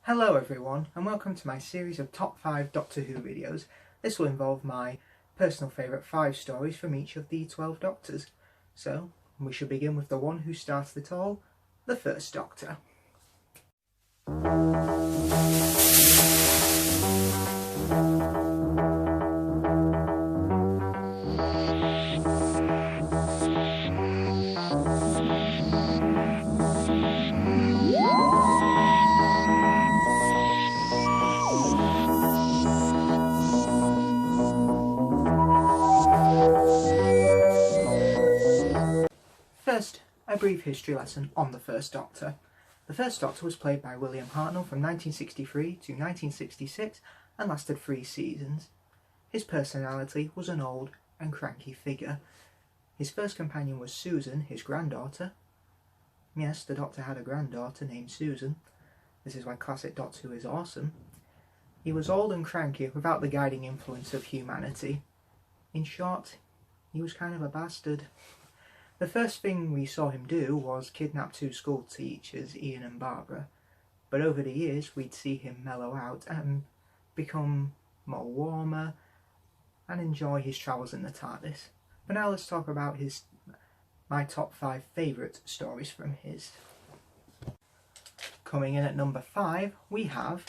Hello everyone, and welcome to my series of top 5 Doctor Who videos. This will involve my personal favourite 5 stories from each of the 12 Doctors. So, we shall begin with the one who started it all, the First Doctor. First, a brief history lesson on the First Doctor. The First Doctor was played by William Hartnell from 1963 to 1966 and lasted 3 seasons. His personality was an old and cranky figure. His first companion was Susan, his granddaughter. Yes, the Doctor had a granddaughter named Susan. This is why classic Doctor Who is awesome. He was old and cranky without the guiding influence of humanity. In short, he was kind of a bastard. The first thing we saw him do was kidnap 2 school teachers, Ian and Barbara, but over the years we'd see him mellow out and become more warmer and enjoy his travels in the TARDIS. But now let's talk about my top 5 favourite stories from his. Coming in at number 5 we have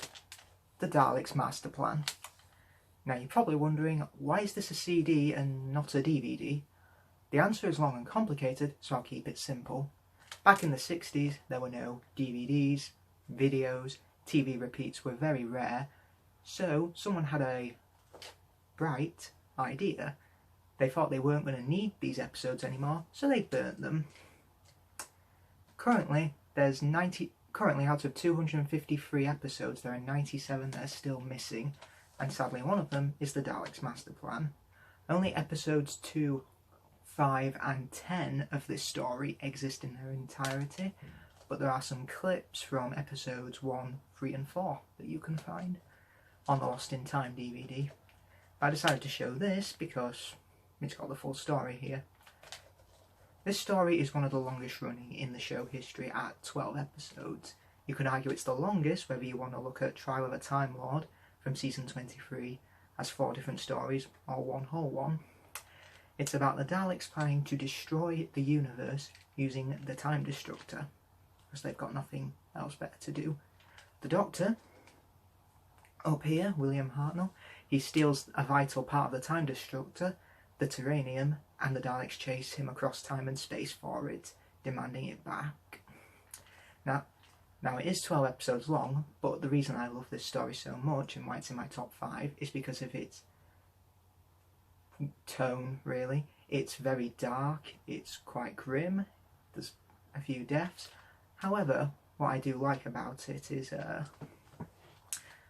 The Daleks' Master Plan. Now you're probably wondering, why is this a CD and not a DVD? The answer is long and complicated, so I'll keep it simple. Back in the 60s, there were no DVDs, videos, TV repeats were very rare, so someone had a bright idea. They thought they weren't going to need these episodes anymore, so they burnt them. Currently out of 253 episodes, there are 97 that are still missing, and sadly one of them is The Daleks' Master Plan. Only episodes 2, 5 and 10 of this story exist in their entirety, but there are some clips from episodes 1, 3 and 4 that you can find on the Lost in Time DVD. I decided to show this because it's got the full story here. This story is one of the longest running in the show history at 12 episodes. You could argue it's the longest whether you want to look at Trial of a Time Lord from season 23 as 4 different stories or one whole one. It's about the Daleks planning to destroy the universe using the Time Destructor, because they've got nothing else better to do. The Doctor, up here, William Hartnell, he steals a vital part of the Time Destructor, the Terranium, and the Daleks chase him across time and space for it, demanding it back. Now it is 12 episodes long, but the reason I love this story so much and why it's in my top 5 is because of its tone, really. It's very dark, it's quite grim, there's a few deaths. However, what I do like about it is,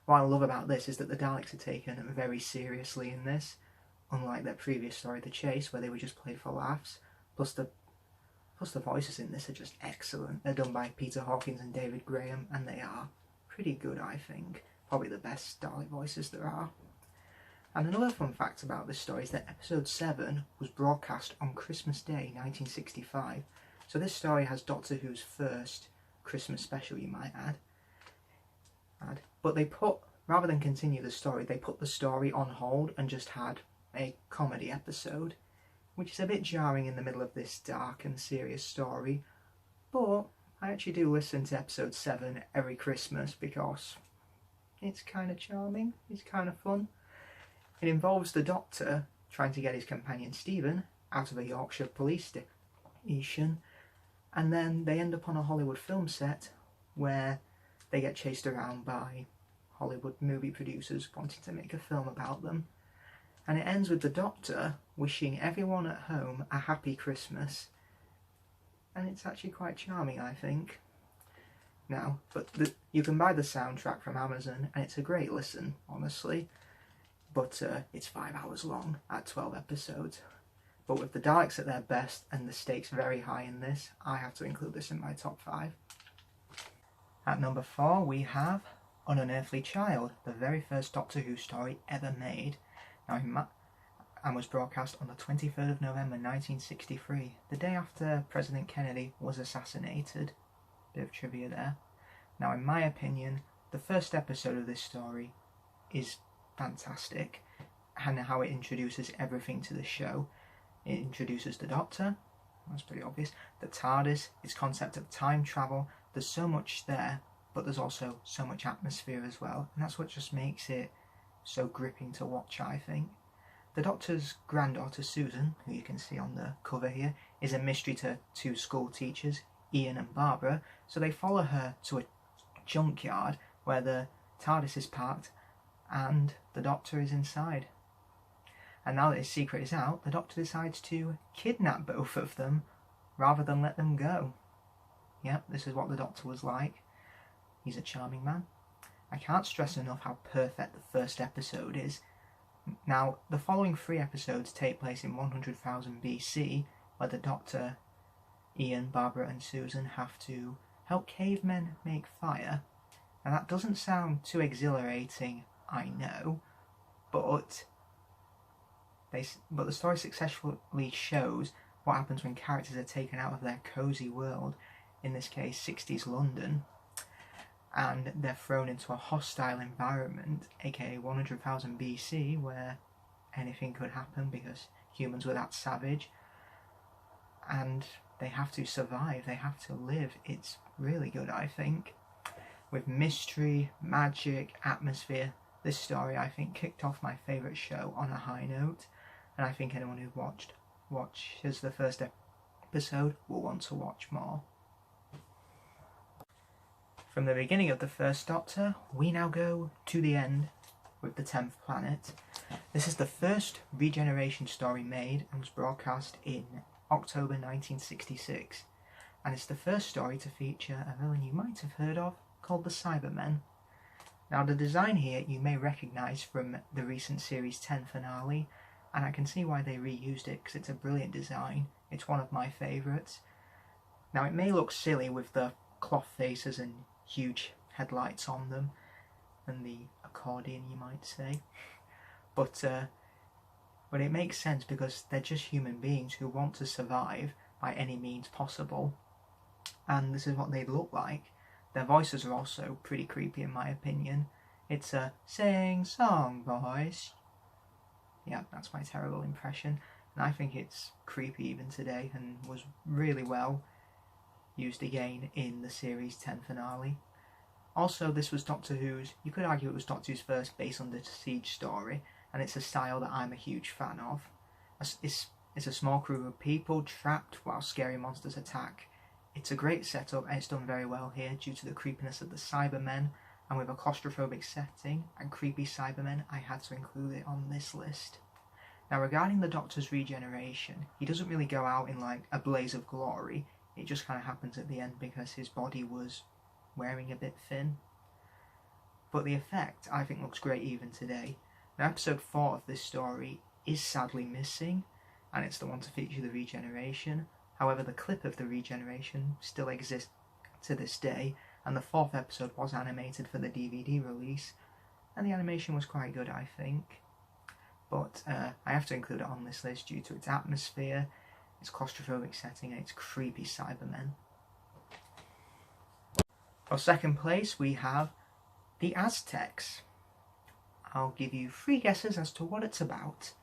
what I love about this is that the Daleks are taken very seriously in this, unlike their previous story, The Chase, where they were just played for laughs. Plus the voices in this are just excellent. They're done by Peter Hawkins and David Graham, and they are pretty good, I think. Probably the best Dalek voices there are. And another fun fact about this story is that episode 7 was broadcast on Christmas Day 1965, so this story has Doctor Who's first Christmas special, you might add. But rather than continue the story, they put the story on hold and just had a comedy episode, which is a bit jarring in the middle of this dark and serious story, but I actually do listen to episode 7 every Christmas because it's kind of charming, it's kind of fun. It involves the Doctor trying to get his companion Stephen out of a Yorkshire police station, and then they end up on a Hollywood film set where they get chased around by Hollywood movie producers wanting to make a film about them. And it ends with the Doctor wishing everyone at home a happy Christmas, and it's actually quite charming, I think. Now, you can buy the soundtrack from Amazon, and it's a great listen, honestly. But it's 5 hours long at 12 episodes. But with the Daleks at their best and the stakes very high in this, I have to include this in my top 5. At number 4 we have Unearthly Child, the very first Doctor Who story ever made. Now, and was broadcast on the 23rd of November 1963, the day after President Kennedy was assassinated. Bit of trivia there. Now, in my opinion, The first episode of this story is fantastic, and how it introduces everything to the show. It introduces the Doctor, that's pretty obvious, the TARDIS, its concept of time travel. There's so much there, but there's also so much atmosphere as well, and that's what just makes it so gripping to watch, I think. The Doctor's granddaughter Susan, who you can see on the cover here, is a mystery to two school teachers, Ian and Barbara, so they follow her to a junkyard where the TARDIS is parked and the Doctor is inside. And now that his secret is out, the Doctor decides to kidnap both of them rather than let them go. Yep, this is what the Doctor was like. He's a charming man. I can't stress enough how perfect the first episode is. Now, the following 3 episodes take place in 100,000 BC, where the Doctor, Ian, Barbara and Susan have to help cavemen make fire. And that doesn't sound too exhilarating, I know, but the story successfully shows what happens when characters are taken out of their cosy world, in this case 60s London, and they're thrown into a hostile environment, aka 100,000 BC, where anything could happen because humans were that savage, and they have to survive, they have to live. It's really good, I think. With mystery, magic, atmosphere, this story, I think, kicked off my favourite show on a high note, and I think anyone who watches the first episode will want to watch more. From the beginning of the first Doctor, we now go to the end with the 10th planet. This is the first regeneration story made and was broadcast in October 1966, and it's the first story to feature a villain you might have heard of called the Cybermen. Now, the design here you may recognise from the recent Series 10 finale, and I can see why they reused it because it's a brilliant design. It's one of my favourites. Now, it may look silly with the cloth faces and huge headlights on them, and the accordion, you might say, but it makes sense because they're just human beings who want to survive by any means possible, and this is what they look like. Their voices are also pretty creepy in my opinion. It's a sing-song voice. Yeah, that's my terrible impression, and I think it's creepy even today, and was really well used again in the Series 10 finale. Also, this was Doctor Who's, you could argue it was Doctor Who's first Base Under Siege story, and it's a style that I'm a huge fan of. It's a small crew of people trapped while scary monsters attack. It's a great setup, and it's done very well here due to the creepiness of the Cybermen, and with a claustrophobic setting and creepy Cybermen, I had to include it on this list. Now, regarding the Doctor's regeneration, he doesn't really go out in like a blaze of glory. It just kind of happens at the end because his body was wearing a bit thin. But the effect, I think, looks great even today. Now, episode 4 of this story is sadly missing, and it's the one to feature the regeneration. However, the clip of the regeneration still exists to this day, and the 4th episode was animated for the DVD release, and the animation was quite good, I think. But I have to include it on this list due to its atmosphere, its claustrophobic setting, and its creepy Cybermen. For second place, we have the Aztecs. I'll give you 3 guesses as to what it's about.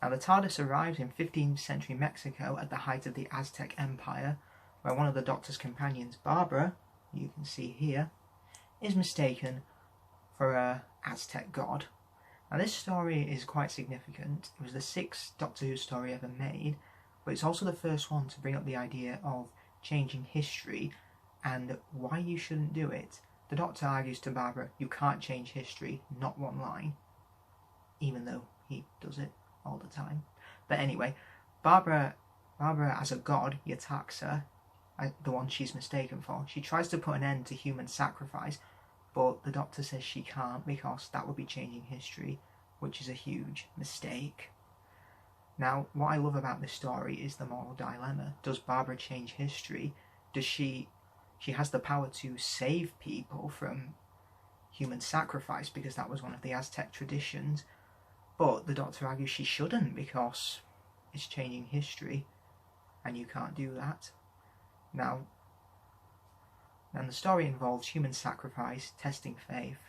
Now, the TARDIS arrives in 15th century Mexico at the height of the Aztec Empire, where one of the Doctor's companions, Barbara, you can see here, is mistaken for an Aztec god. Now, this story is quite significant. It was the 6th Doctor Who story ever made, but it's also the first one to bring up the idea of changing history and why you shouldn't do it. The Doctor argues to Barbara, you can't change history, not one line, even though he does it all the time. But anyway, Barbara as a god, he attacks her, the one she's mistaken for. She tries to put an end to human sacrifice, but the Doctor says she can't because that would be changing history, which is a huge mistake. Now, what I love about this story is the moral dilemma. Does Barbara change history? Does she has the power to save people from human sacrifice because that was one of the Aztec traditions, but the Doctor argues she shouldn't because it's changing history and you can't do that. Now, And the story involves human sacrifice, testing faith,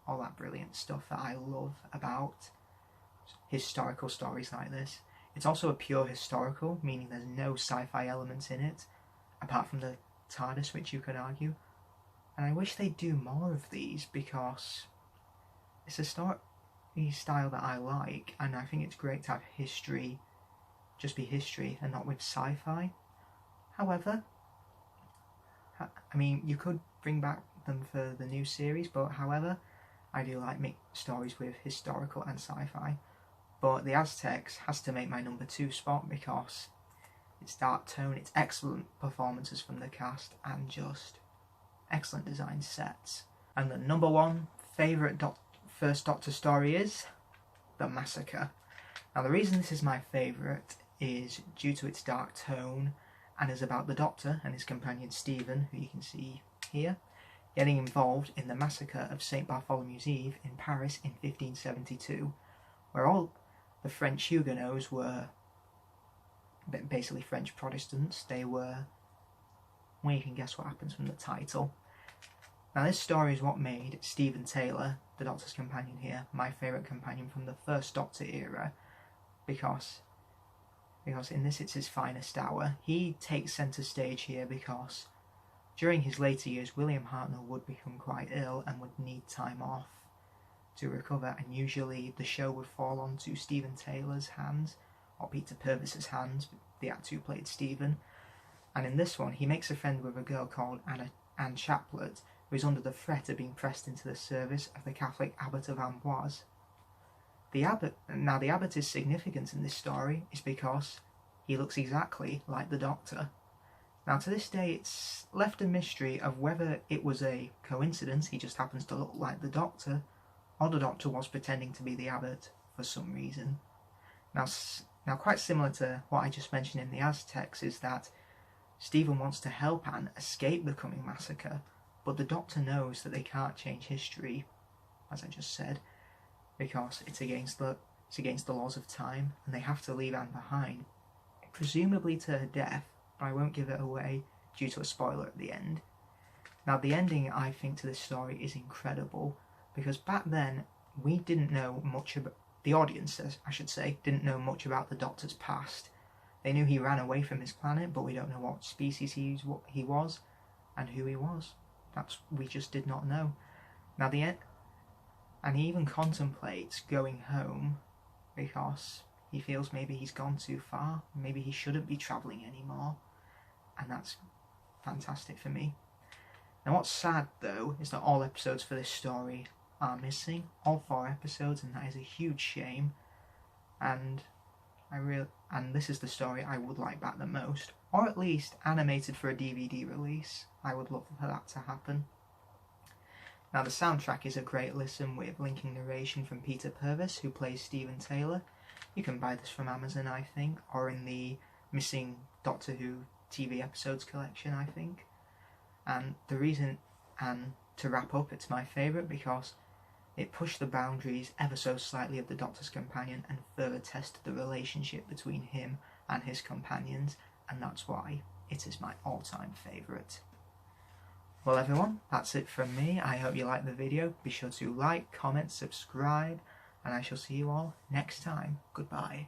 all that brilliant stuff that I love about historical stories like this. It's also a pure historical, meaning there's no sci-fi elements in it, apart from the TARDIS, which you could argue. And I wish they'd do more of these, because it's a story style that I like, and I think it's great to have history just be history and not with sci-fi. However, I mean, you could bring back them for the new series, but however, I do like stories with historical and sci-fi. But the Aztecs has to make my number 2 spot because its dark tone, its excellent performances from the cast, and just excellent design sets. And the number 1 favourite first Doctor story is The Massacre. Now the reason this is my favourite is due to its dark tone, and is about the Doctor and his companion Stephen, who you can see here, getting involved in the massacre of St. Bartholomew's Eve in Paris in 1572, where all the French Huguenots were basically French Protestants. They were, well, you can guess what happens from the title. Now this story is what made Stephen Taylor, the Doctor's companion here, my favourite companion from the first Doctor era, because in this it's his finest hour. He takes centre stage here because during his later years William Hartnell would become quite ill and would need time off to recover, and usually the show would fall onto Stephen Taylor's hands, or Peter Purvis's hands, the actor who played Stephen. And in this one he makes a friend with a girl called Anne Chaplet, who is under the threat of being pressed into the service of the Catholic Abbot of Amboise. The Abbot is significant in this story is because he looks exactly like the Doctor. Now to this day it's left a mystery of whether it was a coincidence, he just happens to look like the Doctor, or the Doctor was pretending to be the Abbot for some reason. Now quite similar to what I just mentioned in the Aztecs is that Stephen wants to help Anne escape the coming massacre, but the Doctor knows that they can't change history, as I just said, because it's against the laws of time, and they have to leave Anne behind, presumably to her death, but I won't give it away due to a spoiler at the end. Now the ending, I think, to this story is incredible, because back then we didn't know much about, the audience, I should say, didn't know much about the Doctor's past. They knew he ran away from his planet, but we don't know what species he was and who he was. We just did not know. Now and he even contemplates going home because he feels maybe he's gone too far, maybe he shouldn't be travelling anymore, and that's fantastic for me. Now what's sad though is that all episodes for this story are missing, all 4 episodes, and that is a huge shame, and this is the story I would like back the most, or at least animated for a DVD release. I would love for that to happen. Now the soundtrack is a great listen with linking narration from Peter Purvis, who plays Stephen Taylor. You can buy this from Amazon, I think, or in the Missing Doctor Who TV episodes collection, I think. And to wrap up, it's my favourite because it pushed the boundaries ever so slightly of the Doctor's companion and further tested the relationship between him and his companions, and that's why it is my all-time favourite. Well everyone, that's it from me. I hope you liked the video. Be sure to like, comment, subscribe, and I shall see you all next time. Goodbye.